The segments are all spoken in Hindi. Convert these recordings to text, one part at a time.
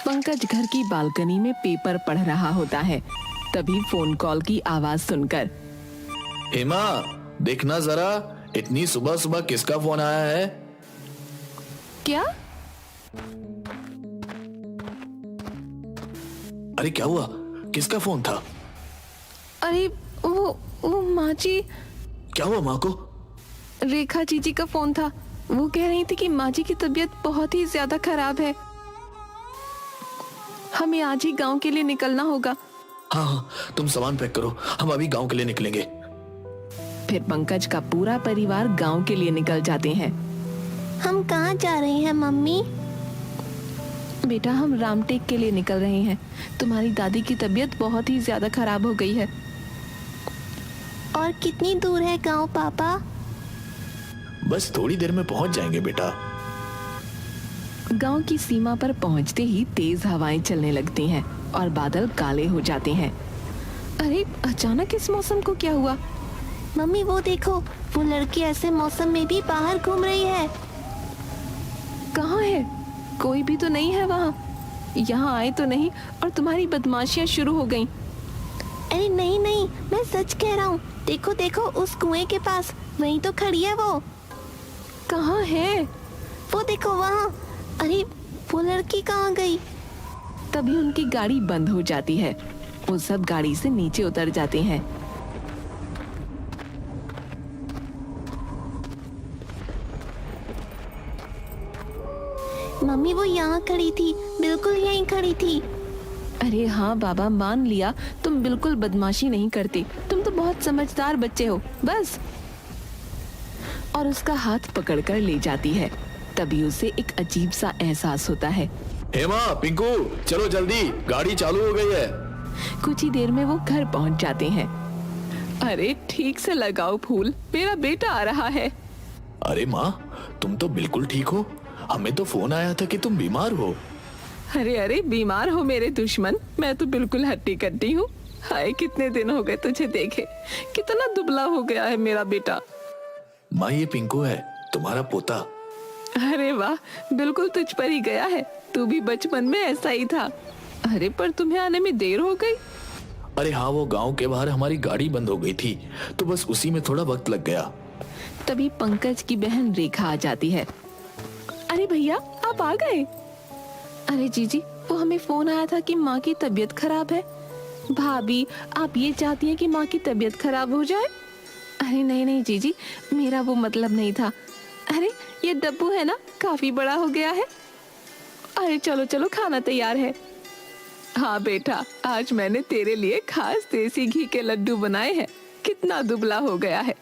पंकज घर की बालकनी में पेपर पढ़ रहा होता है। तभी फोन कॉल की आवाज सुनकर हेमा, देखना जरा, इतनी सुबह सुबह किसका फोन आया है? क्या? अरे क्या हुआ? किसका फोन था? अरे वो माँ जी। क्या हुआ माँ को? रेखा जीजी का फोन था। वो कह रही थी कि माँ जी की तबीयत बहुत ही ज्यादा खराब है। हमें आज ही गांव के लिए निकलना होगा। हाँ हाँ, तुम सामान पैक करो, हम अभी गांव के लिए निकलेंगे। फिर पंकज का पूरा परिवार गांव के लिए निकल जाते हैं। हम कहाँ जा रहे हैं मम्मी? बेटा, हम रामटेक के लिए निकल रहे हैं। तुम्हारी दादी की तबीयत बहुत ही ज्यादा खराब हो गई है। और कितनी दूर है गांव पापा? बस थोड़ी देर में पहुंच जाएंगे बेटा। गांव की सीमा पर पहुंचते ही तेज हवाएं चलने लगती हैं और बादल काले हो जाते हैं। अरे अचानक इस मौसम को क्या हुआ? मम्मी वो देखो, वो लड़की ऐसे मौसम में भी बाहर घूम रही है। कहाँ है? कोई भी तो नहीं है वहाँ। यहाँ आए तो नहीं और तुम्हारी बदमाशियाँ शुरू हो गईं। अरे नहीं नहीं, मैं सच कह रहा हूँ। देखो देखो, उस कुएं के पास वहीं तो खड़ी है वो। कहाँ है? वो देखो वहाँ। अरे वो लड़की कहाँ गई? तभी उनकी गाड़ी बंद हो जाती है। वो सब गाड़ी से नीचे उतर जाते हैं। मम्मी वो यहाँ खड़ी थी, बिल्कुल यहीं खड़ी थी। अरे हाँ बाबा, मान लिया तुम बिल्कुल बदमाशी नहीं करती। तुम तो बहुत समझदार बच्चे हो बस। और उसका हाथ पकड़कर ले जाती है। तभी उसे एक अजीब सा एहसास होता है। हेमा, पिंकू, चलो जल्दी, गाड़ी चालू हो गई है। कुछ ही देर में वो घर पहुंच जाते हैं। अरे ठीक से लगाओ फूल, मेरा बेटा आ रहा है। अरे माँ, तुम तो बिल्कुल ठीक हो। हमें तो फोन आया था कि तुम बीमार हो। अरे अरे, बीमार हो मेरे दुश्मन, मैं तो बिल्कुल हट्टी कट्टी हूँ। हाय, कितने दिन हो गए तुझे देखे। कितना दुबला हो गया है मेरा बेटा। माँ, ये पिंकू है, तुम्हारा पोता। अरे वाह, बिल्कुल तुझ पर ही गया है। तू भी बचपन में ऐसा ही था। अरे पर तुम्हें आने में देर हो गई। अरे हाँ, वो गांव के बाहर हमारी गाड़ी बंद हो गई थी, तो बस उसी में थोड़ा वक्त लग गया। तभी पंकज की बहन रेखा आ जाती है। अरे भैया, आप आ गए? अरे जीजी, वो हमें फोन आया था कि माँ की तबीयत खराब है। भाभी, आप ये चाहती हैं कि माँ की तबीयत खराब हो जाए? अरे नहीं नहीं जीजी, मेरा वो मतलब नहीं था। अरे ये डब्बू है ना, काफी बड़ा हो गया है। अरे चलो चलो, खाना तैयार है। हाँ बेटा, आज मैंने तेरे लिए खास देसी घी के लड्डू बनाए हैं। कितना दुबला हो गया है।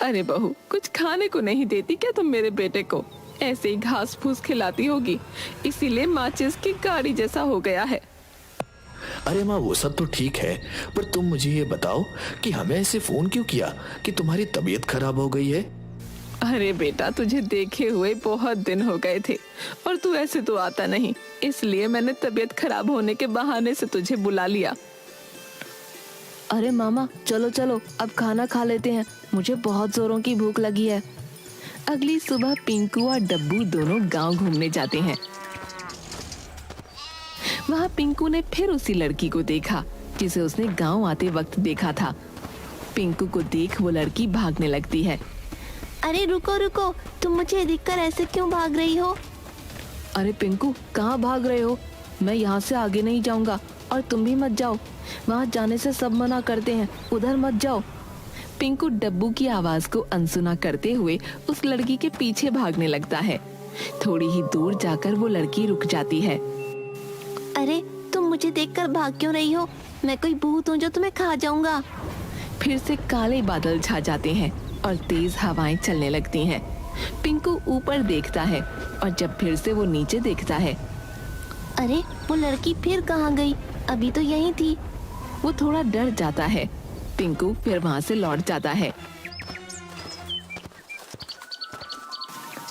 अरे बहू, कुछ खाने को नहीं देती क्या तुम मेरे बेटे को? ऐसे ही घास फूस खिलाती होगी, इसीलिए माचिस की गाड़ी जैसा हो गया है। अरे माँ, वो सब तो ठीक है, पर तुम मुझे ये बताओ कि हमें ऐसे फोन क्यों किया कि तुम्हारी तबीयत खराब हो गई है? अरे बेटा, तुझे देखे हुए बहुत दिन हो गए थे और तू ऐसे तो आता नहीं, इसलिए मैंने तबीयत खराब होने के बहाने से तुझे बुला लिया। अरे मामा, चलो चलो, अब खाना खा लेते हैं। मुझे बहुत जोरों की भूख लगी है। अगली सुबह पिंकू और डब्बू दोनों गांव घूमने जाते हैं। वहाँ पिंकू ने फिर उसी लड़की को देखा जिसे उसने गांव आते वक्त देखा था। पिंकू को देख वो लड़की भागने लगती है। अरे रुको रुको, तुम मुझे देखकर ऐसे क्यों भाग रही हो? अरे पिंकू, कहाँ भाग रहे हो? मैं यहाँ से आगे नहीं जाऊंगा और तुम भी मत जाओ। वहाँ जाने से सब मना करते हैं, उधर मत जाओ। पिंकू डब्बू की आवाज को अनसुना करते हुए उस लड़की के पीछे भागने लगता है। थोड़ी ही दूर जाकर वो लड़की रुक जाती है। अरे तुम मुझे देखकर भाग क्यों रही हो? मैं कोई भूत हूँ जो तुम्हें खा जाऊंगा? फिर से काले बादल छा जाते हैं और तेज हवाएं चलने लगती हैं। पिंकू ऊपर देखता है और जब फिर से वो नीचे देखता है। अरे वो लड़की फिर कहाँ गई? अभी तो यहीं थी। वो थोड़ा डर जाता है। पिंकू फिर वहाँ से लौट जाता है।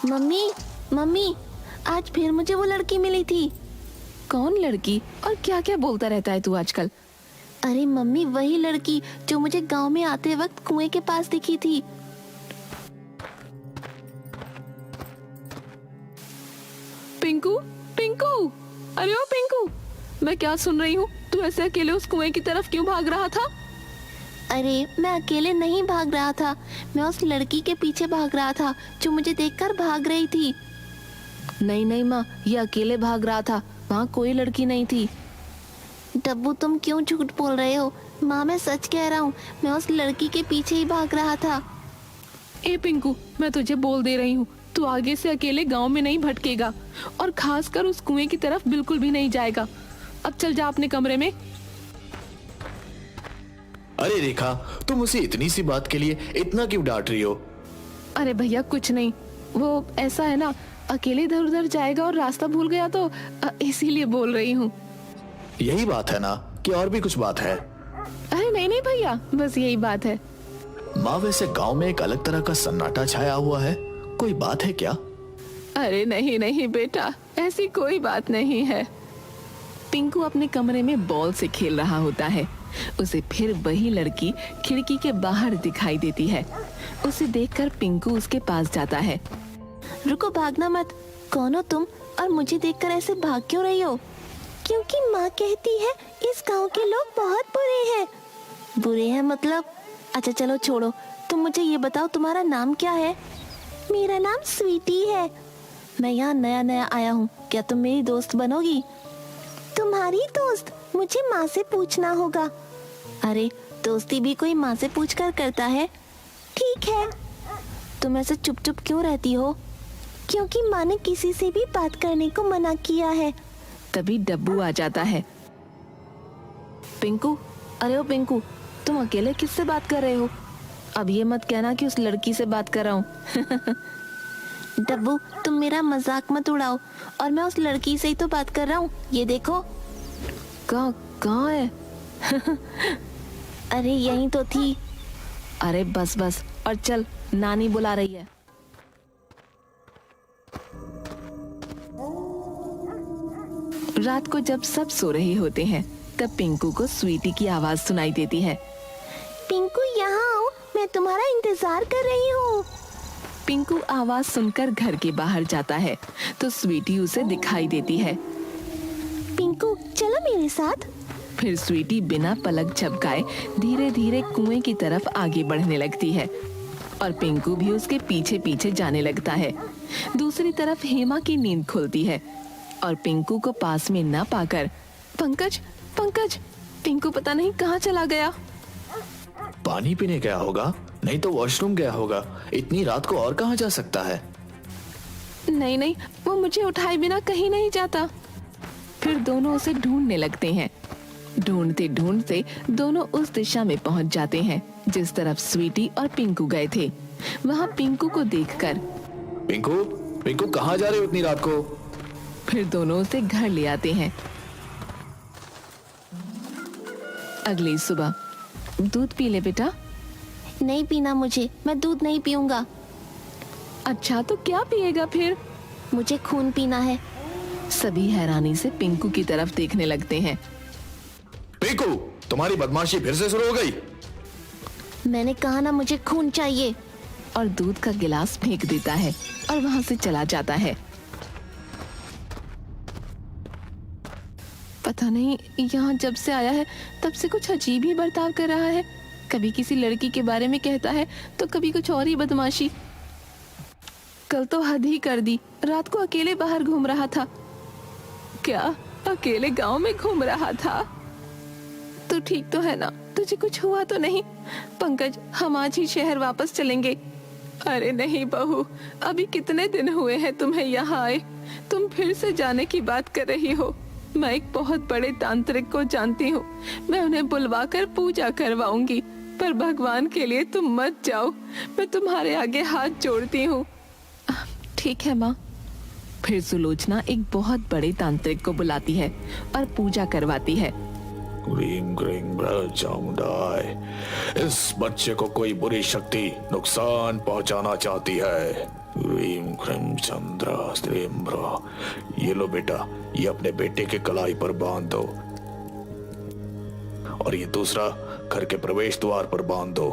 मम्मी मम्मी, आज फिर मुझे वो लड़की मिली थी। कौन लड़की और क्या क्या बोलता रहता है तू आजकल? अरे मम्मी, वही लड़की जो मुझे गांव में आते वक्त कुएं के पास दिखी थी। पिंकू, पिंकू, अरे ओ पिंकू, मैं क्या सुन रही हूँ? तू ऐसे अकेले उस कुएं की तरफ क्यों भाग रहा था? अरे मैं अकेले नहीं भाग रहा था, मैं उस लड़की के पीछे भाग रहा था जो मुझे देखकर भाग रही थी। नहीं नहीं माँ, ये अकेले भाग रहा था, वहाँ कोई लड़की नहीं थी। डब्बू तुम क्यों झूठ बोल रहे हो? माँ मैं सच कह रहा हूँ, मैं उस लड़की के पीछे ही भाग रहा था। ए पिंकू, मैं तुझे बोल दे रही हूँ, तू आगे से अकेले गांव में नहीं भटकेगा और खासकर उस कुएं की तरफ बिल्कुल भी नहीं जाएगा। अब चल जा अपने कमरे में। अरे रेखा, तुम उसे इतनी सी बात के लिए इतना क्यों डांट रही हो? अरे भैया कुछ नहीं, वो ऐसा है ना, अकेले इधर उधर जाएगा और रास्ता भूल गया तो इसीलिए बोल रही हूँ। यही बात है ना, कि और भी कुछ बात है? अरे नहीं नहीं भैया, बस यही बात है। माँ वैसे गांव में एक अलग तरह का सन्नाटा छाया हुआ है, कोई बात है क्या? अरे नहीं नहीं बेटा, ऐसी कोई बात नहीं है। पिंकू अपने कमरे में बॉल से खेल रहा होता है। उसे फिर वही लड़की खिड़की के बाहर दिखाई देती है। उसे देखकर पिंकू उसके पास जाता है। रुको, भागना मत। कौन हो तुम और मुझे देखकर ऐसे भाग क्यों रही हो? क्योंकि माँ कहती है इस गांव के लोग बहुत बुरे हैं। बुरे हैं मतलब? अच्छा चलो छोड़ो, तुम मुझे ये बताओ तुम्हारा नाम क्या है? मेरा नाम स्वीटी है। मैं यहाँ नया नया आया हूँ, क्या तुम मेरी दोस्त बनोगी? तुम्हारी दोस्त? मुझे माँ से पूछना होगा। अरे दोस्ती भी कोई माँ से पूछकर करता है। ठीक है। तुम ऐसे चुप चुप क्यों रहती हो? क्योंकि माँ ने किसी से भी बात करने को मना किया है। तभी डब्बू आ जाता है। पिंकू, अरे ओ पिंकू, तुम अकेले किससे बात कर रहे हो? अब ये मत कहना कि उस लड़की से बात कर रहा हूँ। डब्बू तुम मेरा मजाक मत उड़ाओ, और मैं उस लड़की से ही तो बात कर रहा हूँ। ये देखो। कहाँ है? अरे यहीं तो थी। अरे बस बस, और चल, नानी बुला रही है। रात को जब सब सो रहे होते हैं, तब पिंकू को स्वीटी की आवाज सुनाई देती है। पिंकू यहाँ आओ, मैं तुम्हारा इंतजार कर रही हूँ। पिंकू आवाज सुनकर घर के बाहर जाता है तो स्वीटी उसे दिखाई देती है। पिंकू चलो मेरे साथ। फिर स्वीटी बिना पलक झपकाए धीरे धीरे कुएं की तरफ आगे बढ़ने लगती है और पिंकू भी उसके पीछे पीछे जाने लगता है। दूसरी तरफ हेमा की नींद खुलती है और पिंकू को पास में न पाकर पंकज, पंकज, पिंकू पता नहीं कहाँ चला गया। पानी पीने गया होगा, नहीं तो वॉशरूम गया होगा। इतनी रात को और कहाँ जा सकता है? नहीं नहीं, वो मुझे उठाए बिना कहीं नहीं जाता। फिर दोनों उसे ढूंढने लगते हैं। ढूंढते ढूंढते दोनों उस दिशा में पहुंच जाते हैं जिस तरफ स्वीटी और पिंकू गए थे। वहां पिंकू को देखकर पिंकू, पिंकू कहाँ जा रहे हो इतनी रात को? फिर दोनों उसे घर ले आते हैं। अगली सुबह, दूध पी ले बेटा। नहीं पीना मुझे, मैं दूध नहीं पीऊंगा। अच्छा तो क्या पिएगा फिर? मुझे खून पीना है। सभी हैरानी से पिंकू की तरफ देखने लगते हैं। पिंकू, तुम्हारी बदमाशी फिर से शुरू हो गई। मैंने कहा ना मुझे खून चाहिए। और दूध का गिलास फेंक देता है और वहां से चला जाता है। पता नहीं यहाँ जब से आया है तब से कुछ अजीब ही बर्ताव कर रहा है। कभी किसी लड़की के बारे में कहता है तो कभी कुछ और ही बदमाशी। कल तो हद ही कर दी, रात को अकेले बाहर घूम रहा था। क्या अकेले गांव में घूम रहा था? तो ठीक तो है ना, तुझे कुछ हुआ तो नहीं? पंकज, हम आज ही शहर वापस चलेंगे। अरे नहीं बहू, अभी कितने दिन हुए हैं तुम्हें यहाँ आए, तुम फिर से जाने की बात कर रही हो। मैं एक बहुत बड़े तांत्रिक को जानती हूँ, मैं उन्हें बुलवाकर पूजा करवाऊंगी, पर भगवान के लिए तुम मत जाओ, मैं तुम्हारे आगे हाथ जोड़ती हूँ। ठीक है माँ। फिर सुलोचना एक बहुत बड़े तांत्रिक को बुलाती है और पूजा करवाती है। ग्रीम ग्रीम चामुंडाई, इस बच्चे को कोई बुरी शक्ति नुकसान पहुंचाना चाहती है। ग्रीम ग्रीम चंद्रा स्त्रीम्रा, ये लो बेटा, ये अपने बेटे के कलाई पर बांध दो और ये दूसरा घर के प्रवेश द्वार पर बांध दो।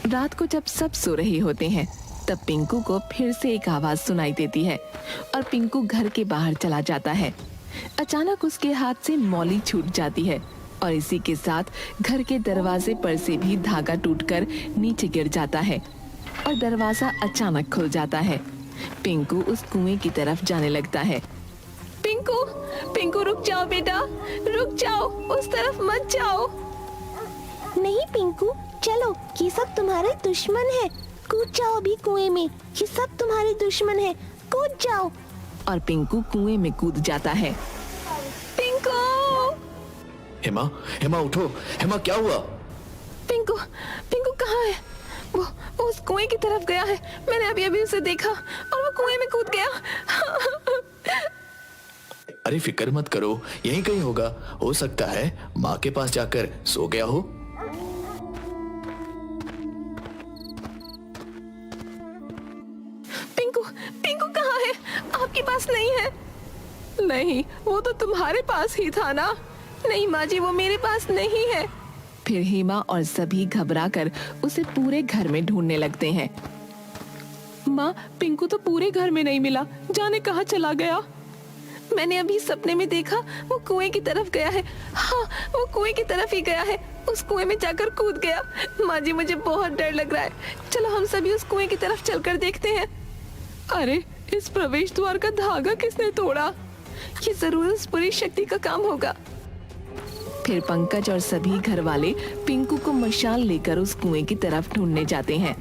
रात को जब सब सो रहे होते हैं तब पिंकू को फिर से एक आवाज सुनाई देती है और पिंकू घर के बाहर चला जाता है। अचानक उसके हाथ से मौली छूट जाती है और इसी के साथ घर के दरवाजे पर से भी धागा टूटकर नीचे गिर जाता है और दरवाजा अचानक खुल जाता है। पिंकू उस कुएं की तरफ जाने लगता है। पिंकू, पिंकू रुक जाओ बेटा, रुक जाओ, उस तरफ मत जाओ। नहीं पिंकू, चलो, ये सब तुम्हारे दुश्मन है। कूद जाओ अभी कुएं में, ये सब तुम्हारे दुश्मन है, कूद जाओ। और पिंकू कुएं में कूद जाता है। पिंकू, हेमा, हेमा उठो। हेमा क्या हुआ? पिंकू, पिंकू कहाँ है? वो उस कुएं की तरफ गया है। मैंने अभी अभी उसे देखा और वो कुएं में कूद गया। अरे फिक्र मत करो, यहीं कहीं होगा। हो सकता है माँ के पास जाकर सो गया हो। पिंकू, पिंकू कहाँ है? आपके पास नहीं है? नहीं, वो तो तुम्हारे पास ही था ना। नहीं माँ जी, वो मेरे पास नहीं है। फिर हेमा और सभी घबराकर उसे पूरे घर में ढूंढने लगते हैं। माँ, पिंकू तो पूरे घर में नहीं मिला, जाने कहाँ चला गया। मैंने अभी सपने में देखा, वो कुएं की तरफ गया है। हाँ, वो कुएं की तरफ ही गया है, उस कुएं में जाकर कूद गया। माँ जी, मुझे बहुत डर लग रहा है। चलो हम सभी उस कुएं की तरफ चलकर देखते हैं। अरे, इस प्रवेश द्वार का धागा किसने तोड़ा? ये जरूर उस बुरी शक्ति का काम होगा। फिर पंकज और सभी घर वाले पिंकू को मशाल लेकर उस कुएं की तरफ ढूंढने जाते हैं।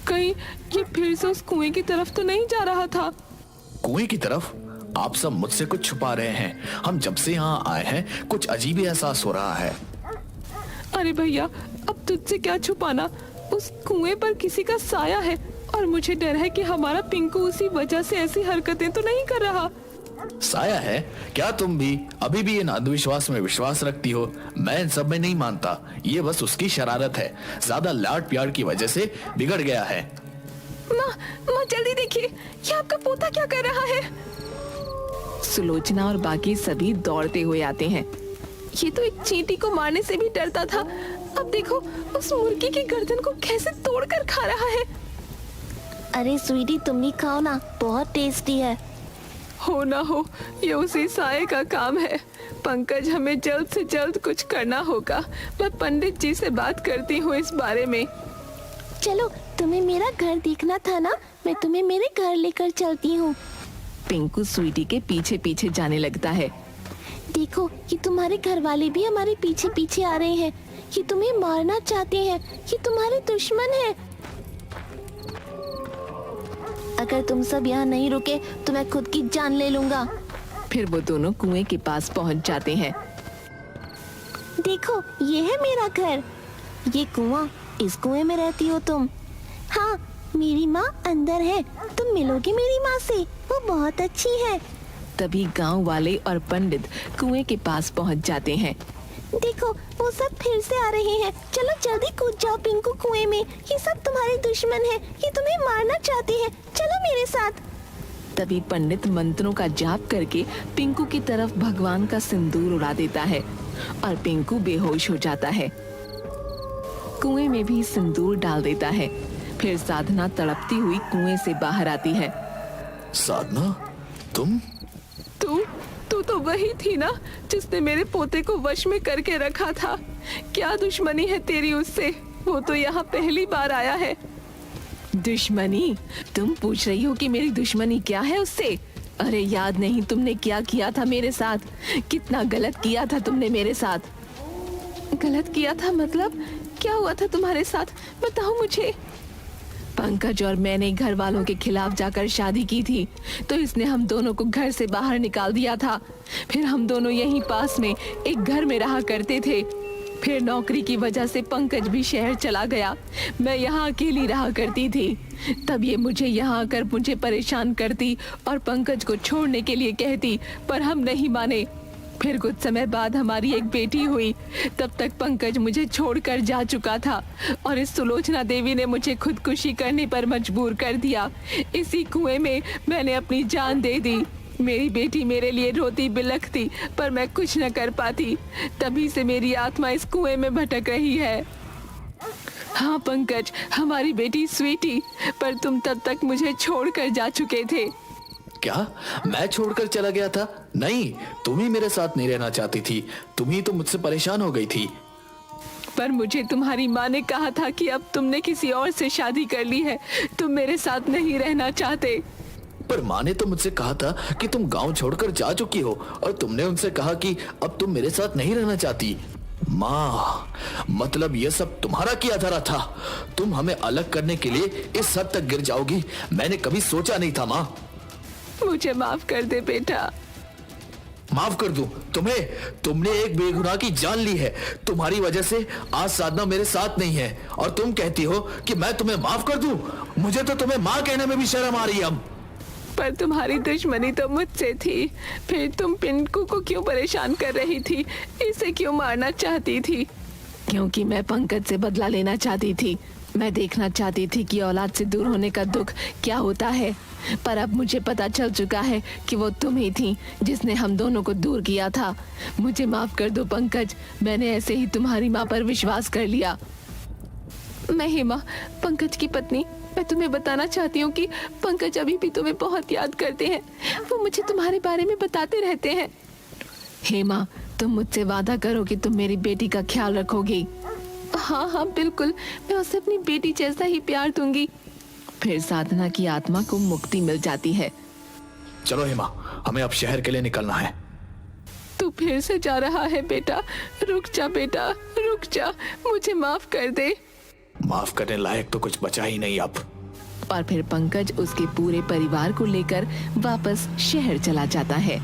कहीं ये फिर से उस कुएं की तरफ तो नहीं जा रहा था? कुएं की तरफ? आप सब मुझसे कुछ छुपा रहे हैं। हम जब से यहाँ आए हैं कुछ अजीब ही एहसास हो रहा है। अरे भैया, अब तुझसे क्या छुपाना? उस कुएं पर किसी का साया है और मुझे डर है कि हमारा पिंकू उसी वजह से ऐसी हरकतें तो नहीं कर रहा। साया है? क्या तुम भी अभी भी इन अंधविश्वास में विश्वास रखती हो? मैं इन सब में नहीं मानता। ये बस उसकी शरारत है, ज्यादा लाड प्यार की वजह से बिगड़ गया है। माँ जल्दी देखिए, ये आपका पोता क्या कर रहा है? सुलोचना और बाकी सभी दौड़ते हुए आते हैं। ये तो एक चींटी को मारने से भी डरता था, अब देखो उस मुर्गी की गर्दन को कैसे तोड़कर खा रहा है। अरे स्वीटी, तुम भी खाओ ना, बहुत टेस्टी है। हो ना हो, ये उसी साये का काम है। पंकज, हमें जल्द से जल्द कुछ करना होगा। मैं पंडित जी से बात करती हूँ इस बारे में। चलो, तुम्हें मेरा घर देखना था ना, मैं तुम्हें मेरे घर लेकर चलती हूँ। पिंकू स्वीटी के पीछे पीछे जाने लगता है। देखो, ये तुम्हारे घर वाले भी हमारे पीछे पीछे आ रहे हैं। ये तुम्हें मारना चाहते हैं, ये तुम्हारे दुश्मन हैं। अगर तुम सब यहाँ नहीं रुके तो मैं खुद की जान ले लूंगा। फिर वो दोनों कुएं के पास पहुंच जाते हैं। देखो, ये है मेरा घर, ये कुआं, इस कुएं में रहती हो तुम। हाँ, मेरी माँ अंदर है, तुम मिलोगे मेरी माँ से, वो बहुत अच्छी है। तभी गांव वाले और पंडित कुएं के पास पहुंच जाते हैं। देखो, वो सब फिर से आ रहे हैं। चलो जल्दी कूद जाओ पिंकू कुएं में, ये सब तुम्हारे दुश्मन हैं, ये तुम्हें मारना चाहते हैं। चलो मेरे साथ। तभी पंडित मंत्रों का जाप करके पिंकू की तरफ भगवान का सिंदूर उड़ा देता है और पिंकू बेहोश हो जाता है। कुएं में भी सिंदूर डाल देता है। फिर साधना तड़पती हुई कुएं से बाहर आती है। साधना, तुम? तू तो वही थी ना जिसने मेरे पोते को वश में करके रखा था। क्या दुश्मनी है तेरी उससे? वो तो यहाँ पहली बार आया है। दुश्मनी? तुम पूछ रही हो कि मेरी दुश्मनी क्या है उससे? अरे याद नहीं तुमने क्या किया था मेरे साथ? कितना गलत किया था तुमने मेरे साथ। गलत किया था मतलब? क्या हुआ था तुम्हारे साथ, बताओ मुझे। पंकज और मैंने घर वालों के खिलाफ जाकर शादी की थी, तो इसने हम दोनों को घर से बाहर निकाल दिया था। फिर हम दोनों यहीं पास में एक घर में रहा करते थे। फिर नौकरी की वजह से पंकज भी शहर चला गया, मैं यहाँ अकेली रहा करती थी। तब ये मुझे यहाँ आकर मुझे परेशान करती और पंकज को छोड़ने के लिए कहती, पर हम नहीं माने। फिर कुछ समय बाद हमारी एक बेटी हुई, तब तक पंकज मुझे छोड़कर जा चुका था और इस सुलोचना देवी ने मुझे खुदकुशी करने पर मजबूर कर दिया। इसी कुएं में मैंने अपनी जान दे दी। मेरी बेटी मेरे लिए रोती बिलखती, पर मैं कुछ न कर पाती। तभी से मेरी आत्मा इस कुएं में भटक रही है। हाँ पंकज, हमारी बेटी स्वीटी, पर तुम तब तक मुझे छोड़कर जा चुके थे। क्या मैं छोड़कर चला गया था? नहीं, तुम ही मेरे साथ नहीं रहना चाहती थी, तुम ही तो मुझसे परेशान हो गई थी। पर मुझे तुम्हारी माँ ने कहा था कि अब तुमने किसी और से शादी कर ली है, तुम मेरे साथ नहीं रहना चाहते। पर माँ ने तो मुझसे कहा था कि तुम गांव छोड़कर जा चुकी हो, और तुमने उनसे कहा कि अब तुम मेरे साथ नहीं रहना चाहती। माँ, मतलब ये सब तुम्हारा किया धरा था? तुम हमें अलग करने के लिए इस हद तक गिर जाओगी, मैंने कभी सोचा नहीं था माँ। मुझे माफ कर दे बेटा। माफ कर दूं तुम्हें? तुमने एक बेगुनाह की जान ली है, तुम्हारी वजह से आज साधना मेरे साथ नहीं है, और तुम कहती हो कि मैं तुम्हें माफ कर दूं? मुझे तो तुम्हें माँ कहने में भी शर्म आ रही है अब। पर तुम्हारी दुश्मनी तो मुझसे थी, फिर तुम पिंकू को क्यों परेशान कर रही थी, इसे क्यों मारना चाहती थी? क्योंकि मैं पंकज से बदला लेना चाहती थी। मैं देखना चाहती थी कि औलाद से दूर होने का दुख क्या होता है। पर अब मुझे पता चल चुका है कि वो तुम ही थी जिसने हम दोनों को दूर किया था। मुझे माफ कर दो पंकज, मैंने ऐसे ही तुम्हारी माँ पर विश्वास कर लिया। मैं हेमा, पंकज की पत्नी, मैं तुम्हें बताना चाहती हूँ कि पंकज अभी भी तुम्हें बहुत याद करते हैं। वो मुझे तुम्हारे बारे में बताते रहते हैं। हेमा, तुम मुझसे वादा करो कि तुम मेरी बेटी का ख्याल रखोगी। हाँ हाँ बिल्कुल, मैं उसे अपनी बेटी जैसा ही प्यार दूंगी। फिर साधना की आत्मा को मुक्ति मिल जाती है। चलो हेमा, हमें अब शहर के लिए निकलना है। तू फिर से जा रहा है बेटा? रुक जा बेटा, रुक जा, मुझे माफ कर दे। माफ करने लायक तो कुछ बचा ही नहीं अब। और फिर पंकज उसके पूरे परिवार को लेकर वापस शहर चला जाता है।